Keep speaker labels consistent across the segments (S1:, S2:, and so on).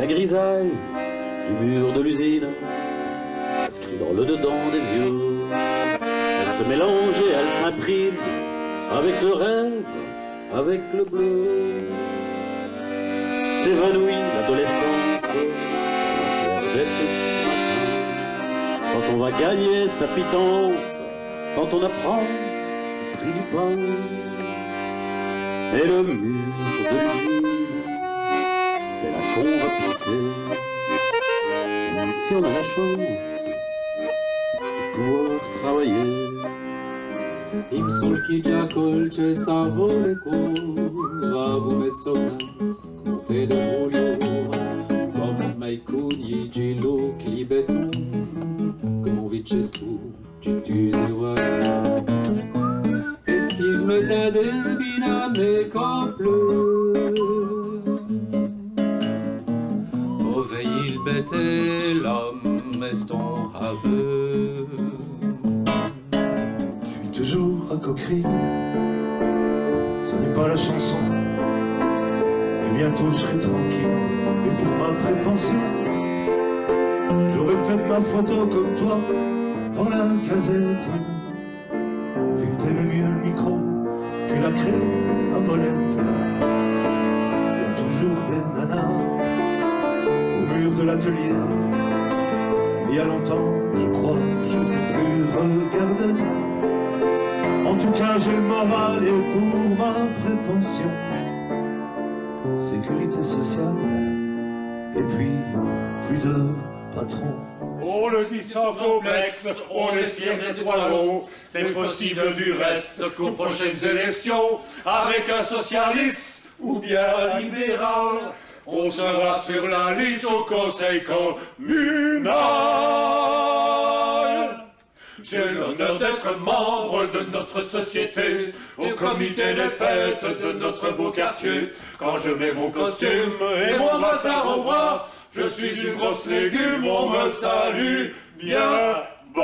S1: la grisaille du mur de l'usine s'inscrit dans le dedans des yeux. Elle se mélange et elle s'imprime avec le rêve, avec le bleu. S'évanouit l'adolescence quand on va gagner sa pitance, quand on apprend le prix du pain. Et le mur de l'usine, c'est là qu'on va pisser. Même si on a la chance de pouvoir travailler.
S2: Im solchi già colce savore cura, vume sonas, conte de mulio, comme mai cugni gilo chi beton, comme vicescu, citus de wala. Esquive me t'adebina me cople. Ovei il bete l'homme est ton aveu.
S3: Toujours à coquerie, ce n'est pas la chanson. Et bientôt je serai tranquille. Et pour ma prépension, j'aurai peut-être ma photo comme toi dans la casette. Vu que t'aimais mieux le micro que la craie à molette. Il y a toujours des nanas au mur de l'atelier. Il y a longtemps, je crois, je n'ai plus regardé. En tout cas, j'ai le moral et pour ma prépension, sécurité sociale, et puis plus de patron.
S4: On le dit sans complexe, on est fier d'être wallon. C'est possible du reste qu'aux prochaines élections, avec un socialiste ou bien un libéral, on sera sur la liste au conseil communal. J'ai l'honneur d'être membre de notre société, au comité des fêtes de notre beau quartier. Quand je mets mon costume et mon brassard au bras, je suis une grosse légume, on me salue bien bon.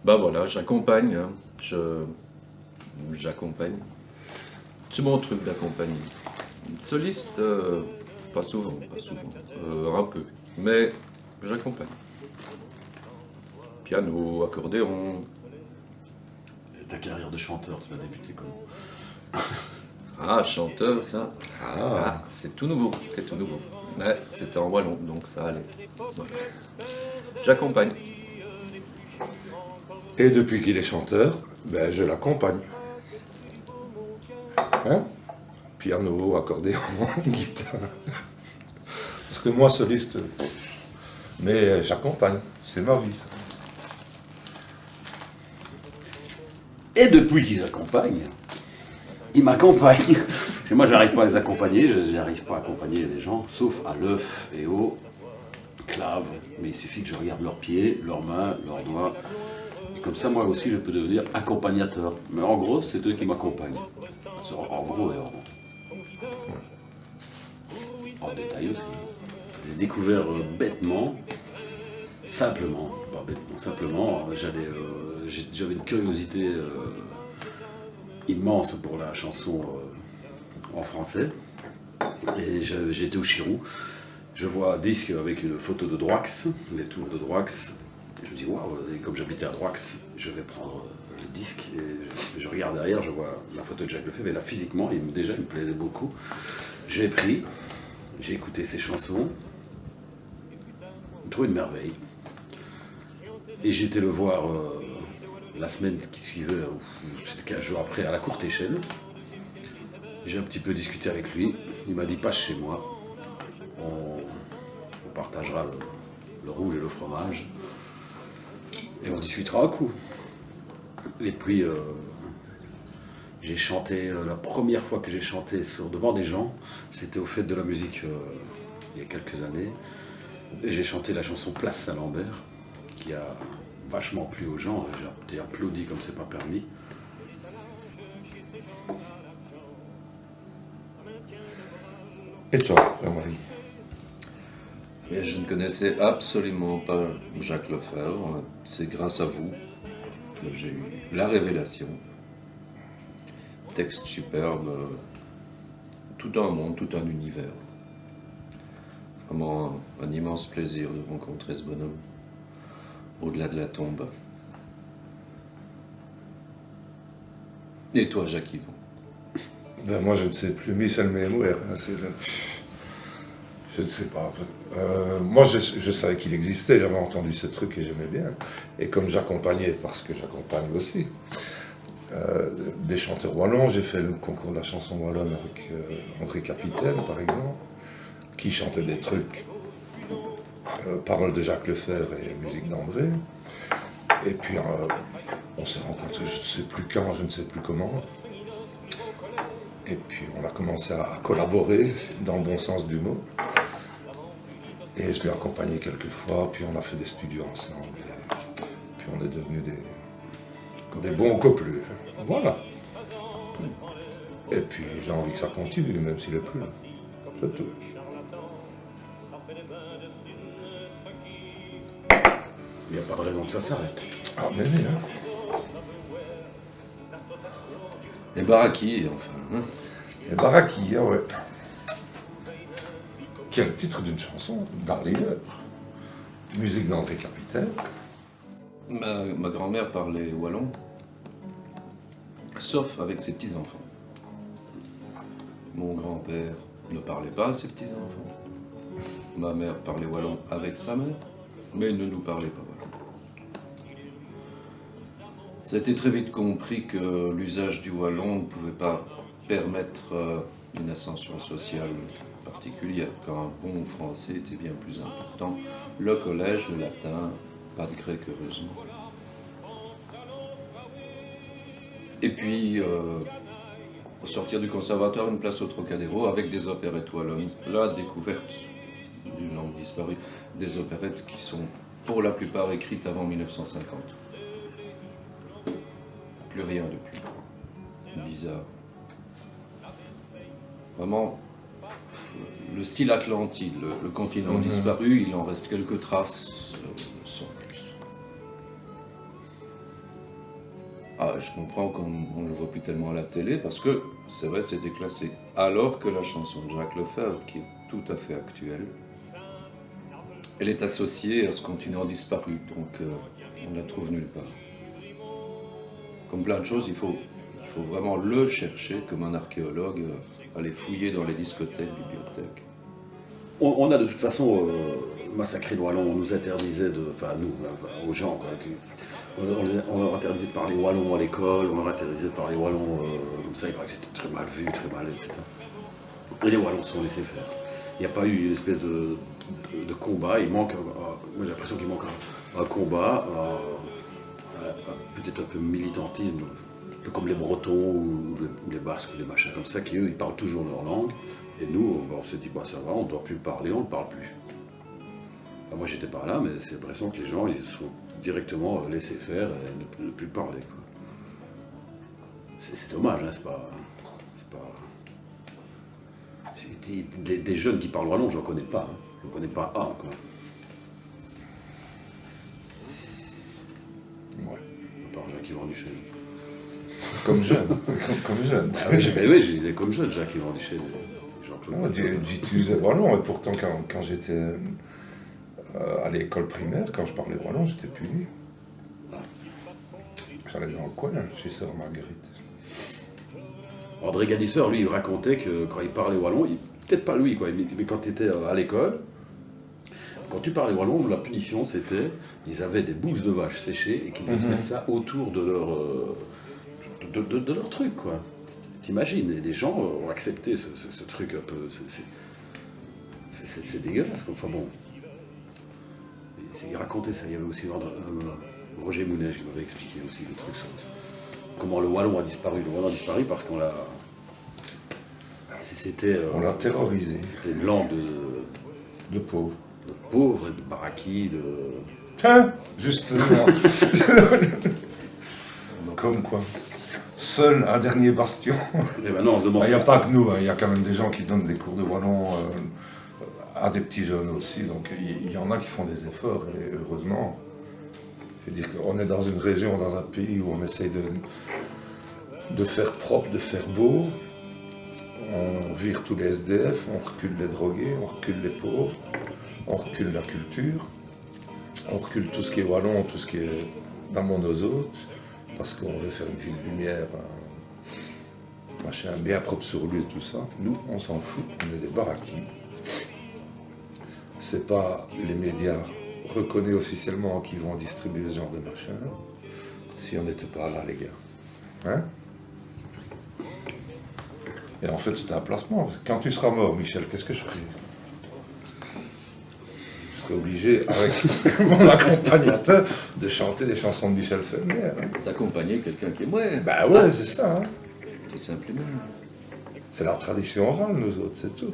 S5: Bah voilà, j'accompagne, hein. J'accompagne. C'est mon truc d'accompagner. Soliste, pas souvent, un peu, mais j'accompagne. Piano, accordéon.
S1: Ta carrière de chanteur, tu vas débuter comment?
S5: Ah, chanteur, ça. Ah, c'est tout nouveau, c'est tout nouveau. Mais c'était en wallon, donc ça allait. Voilà. J'accompagne.
S6: Et depuis qu'il est chanteur, ben je l'accompagne. Hein? Piano, accordéon, guitare. Parce que moi, soliste, mais j'accompagne, c'est ma vie. Ça.
S1: Et depuis qu'ils accompagnent, ils m'accompagnent. Parce que moi, je n'arrive pas à les accompagner, je n'arrive pas à accompagner les gens, sauf à l'œuf et au clave. Mais il suffit que je regarde leurs pieds, leurs mains, leurs doigts. Et comme ça, moi aussi, je peux devenir accompagnateur. Mais en gros, c'est eux qui m'accompagnent. En gros et en détail aussi. J'ai découvert bêtement, simplement, pas bêtement, simplement, j'avais une curiosité immense pour la chanson en français. Et j'étais au Chirou, je vois un disque avec une photo de Droix, les tours de Droix. Et je me dis, waouh, comme j'habitais à Droix, je vais prendre le disque. Et je regarde derrière, je vois la photo de Jacques Lefebvre, et là, physiquement, il me plaisait beaucoup. J'ai pris, j'ai écouté ses chansons, j'ai trouvé une merveille. Et j'ai été le voir la semaine qui suivait, c'était 15 jours après, à la courte échelle. J'ai un petit peu discuté avec lui, il m'a dit passe chez moi, on partagera le rouge et le fromage, et on discutera un coup. Et puis j'ai chanté, la première fois que j'ai chanté devant des gens, c'était au Fêtes de la musique il y a quelques années, et j'ai chanté la chanson Place Saint-Lambert, qui a vachement plu aux gens, j'ai été applaudi comme c'est pas permis.
S6: Et toi, Jean-Marie?
S5: Mais je ne connaissais absolument pas Jacques Lefebvre. C'est grâce à vous que j'ai eu la révélation. Texte superbe, tout un monde, tout un univers. Vraiment un immense plaisir de rencontrer ce bonhomme, au-delà de la tombe. Et toi, Jacques Yvon?
S6: Ben moi je ne sais plus, Michel Mémoire, hein, c'est le... Je ne sais pas. Moi je savais qu'il existait, j'avais entendu ce truc et j'aimais bien. Et comme j'accompagnais, parce que j'accompagne aussi, des chanteurs wallons, j'ai fait le concours de la chanson wallonne avec André Capitaine par exemple, qui chantait des trucs, paroles de Jacques Lefebvre et musique d'André. Et puis on s'est rencontrés, je ne sais plus quand, je ne sais plus comment. Et puis on a commencé à collaborer, dans le bon sens du mot. Et je l'ai accompagné quelques fois, puis on a fait des studios ensemble. Puis on est devenus des bons couples. Voilà. Et puis j'ai envie que ça continue, même s'il n'est plus là. C'est tout.
S1: Il n'y a pas de raison que ça s'arrête.
S6: Ah mais oui, hein.
S5: Et Baraki, enfin. Hein.
S6: Et Baraki, ah ouais. Qui est le titre d'une chanson, Darley, musique d'André Capitaine.
S5: Ma grand-mère parlait wallon, sauf avec ses petits-enfants. Mon grand-père ne parlait pas à ses petits-enfants. Ma mère parlait wallon avec sa mère, mais ne nous parlait pas wallon. C'était très vite compris que l'usage du wallon ne pouvait pas permettre une ascension sociale particulière, quand un bon français était bien plus important. Le collège, le latin, pas de grec heureusement. Et puis, au sortir du conservatoire, une place au Trocadéro avec des opérettes wallonnes. La découverte d'une langue disparue, des opérettes qui sont pour la plupart écrites avant 1950. Plus rien depuis. Bizarre. Vraiment, le style Atlantide, le continent disparu, il en reste quelques traces, sans plus. Ah, je comprends qu'on ne le voit plus tellement à la télé, parce que, c'est vrai, c'est déclassé. Alors que la chanson de Jacques Lefebvre, qui est tout à fait actuelle, elle est associée à ce continent disparu, donc on ne la trouve nulle part. Comme plein de choses, il faut vraiment le chercher comme un archéologue, aller fouiller dans les discothèques, bibliothèques.
S1: On a de toute façon massacré le wallon, on nous interdisait aux gens, quoi, on leur interdisait de parler wallon à l'école, on leur interdisait de parler wallon comme ça, il paraît que c'était très mal vu, très mal, etc. Et les wallons se sont laissés faire. Il n'y a pas eu une espèce de combat, il manque, moi j'ai l'impression qu'il manque un combat, peut-être un peu militantisme, un peu comme les Bretons ou les Basques ou les machins comme ça, qui eux, ils parlent toujours leur langue. Et nous, on s'est dit, bah ça va, on ne doit plus parler, on ne parle plus. Enfin, moi, j'étais pas là, mais c'est l'impression que les gens, ils se sont directement laissés faire et ne plus parler. C'est dommage, hein, c'est pas... Des jeunes qui parlent wallon, je n'en connais pas. Hein. Je n'en connais pas un, quoi.
S6: Ouais.
S1: À part Jacques-Yvan Duchesne.
S6: Comme jeune. Comme jeune.
S1: Ah oui, je disais comme jeune, Jacques-Yvan Duchesne.
S6: J'utilisais wallon, et pourtant quand j'étais à l'école primaire, quand je parlais wallon, j'étais puni. J'allais dans le coin, chez Sœur Marguerite.
S1: André Gadisseur, lui, il racontait que quand il parlait wallon, peut-être pas lui, quoi, mais quand tu étais à l'école, quand tu parlais wallon, la punition c'était, ils avaient des bouses de vache séchées et qu'ils devaient mettre ça autour de leur truc, quoi. T'imagines, et les gens ont accepté ce truc un peu, c'est dégueulasse, quoi. Enfin bon, il racontait ça, il y avait aussi Roger Mounège qui m'avait expliqué aussi le truc, comment le wallon a disparu. Le wallon a disparu parce qu'on l'a...
S6: on l'a terrorisé.
S1: C'était une langue
S6: de pauvres.
S1: De pauvres, de baraki, de...
S6: Hein, justement. Comme quoi. seul un dernier bastion.
S1: Et maintenant, on se demande.
S6: Il n'y a pas que nous, hein, il y a quand même des gens qui donnent des cours de wallon à des petits jeunes aussi. Donc il y en a qui font des efforts, et heureusement. Je veux dire qu'on est dans une région, dans un pays où on essaye de faire propre, de faire beau. On vire tous les SDF, on recule les drogués, on recule les pauvres, on recule la culture, on recule tout ce qui est wallon, tout ce qui est dans le monde aux autres, parce qu'on veut faire une ville de lumière, un machin bien propre sur lui et tout ça. Nous, on s'en fout, on est des baraquis. C'est pas les médias reconnus officiellement qui vont distribuer ce genre de machin, si on n'était pas là, les gars. Hein? Et en fait, c'était un placement. Quand tu seras mort, Michel, qu'est-ce que je ferai? Je serais obligé, avec mon accompagnateur, de chanter des chansons de Michel Fellner. Hein.
S5: D'accompagner quelqu'un qui est mort.
S6: Ben ouais, c'est ça. Hein.
S5: Tout simplement.
S6: C'est la tradition orale, nous autres, c'est tout.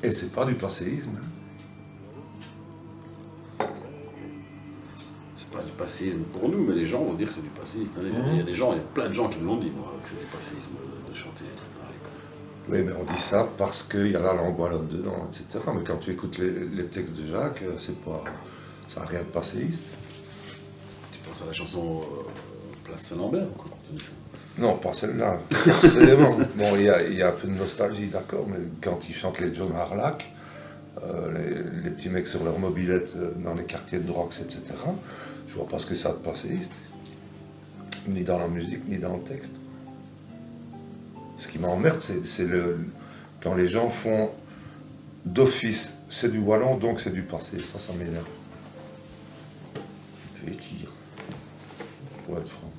S6: Et c'est pas du passéisme. Hein.
S1: C'est pas du passéisme pour nous, mais les gens vont dire que c'est du passéisme. Il y a des gens, il y a plein de gens qui me l'ont dit, moi, que c'est du passéisme de chanter des trucs pareils.
S6: Oui, mais on dit ça parce qu'il y a la langue wallonne dedans, etc. Mais quand tu écoutes les textes de Jacques, c'est pas, ça n'a rien de passéiste.
S1: Tu penses à la chanson Place Saint-Lambert, quoi.
S6: Non, pas celle-là, forcément. Bon, il y a un peu de nostalgie, d'accord, mais quand ils chantent les John Harlack, les petits mecs sur leur mobilette dans les quartiers de drogue, etc., je vois pas ce que ça a de passéiste. Ni dans la musique, ni dans le texte. Ce qui m'emmerde, c'est quand les gens font d'office, c'est du wallon, donc c'est du passé. Ça m'énerve. Je vais dire, pour être franc.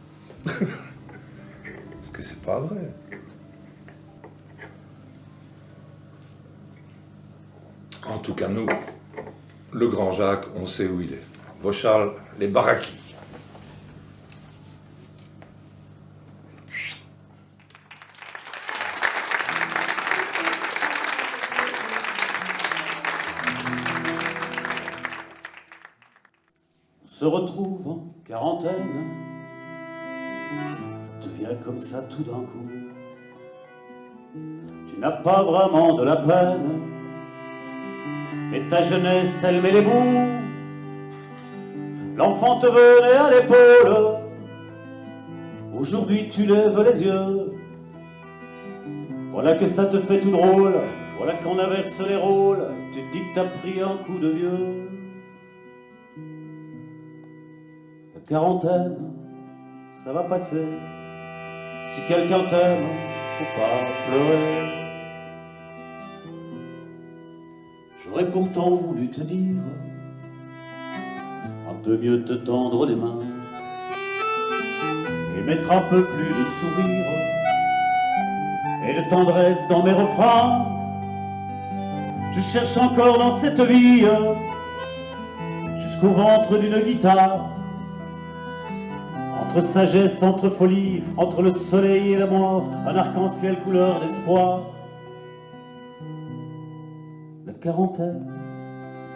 S6: Parce que c'est pas vrai. En tout cas, nous, le grand Jacques, on sait où il est. Vauchal, les baraquis.
S7: Se retrouve en quarantaine, ça te vient comme ça tout d'un coup. Tu n'as pas vraiment de la peine, mais ta jeunesse elle met les bouts. L'enfant te venait à l'épaule, aujourd'hui tu lèves les yeux. Voilà que ça te fait tout drôle, voilà qu'on inverse les rôles. Tu te dis que t'as pris un coup de vieux. La quarantaine, ça va passer. Si quelqu'un t'aime, faut pas pleurer. J'aurais pourtant voulu te dire un peu mieux te tendre les mains et mettre un peu plus de sourire et de tendresse dans mes refrains. Je cherche encore dans cette vie jusqu'au ventre d'une guitare, entre sagesse, entre folie, entre le soleil et la mort, un arc-en-ciel couleur d'espoir. La quarantaine,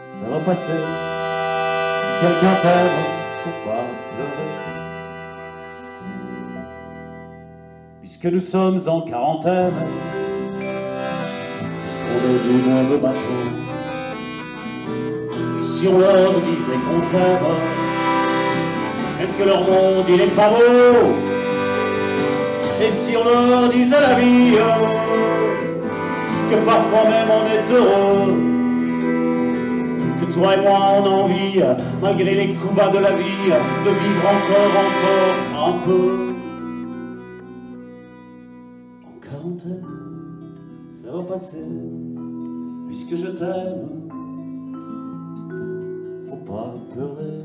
S7: ça va passer. Si quelqu'un t'aime, faut pas pleurer. Puisque nous sommes en quarantaine, puisqu'on est du même bateau, et si on leur disait qu'on s'aime, même que leur monde il est pas beau, et si on leur disait la vie, que parfois même on est heureux, que toi et moi on a envie, malgré les coups bas de la vie, de vivre encore un peu. En quarantaine, ça va passer, puisque je t'aime, faut pas pleurer.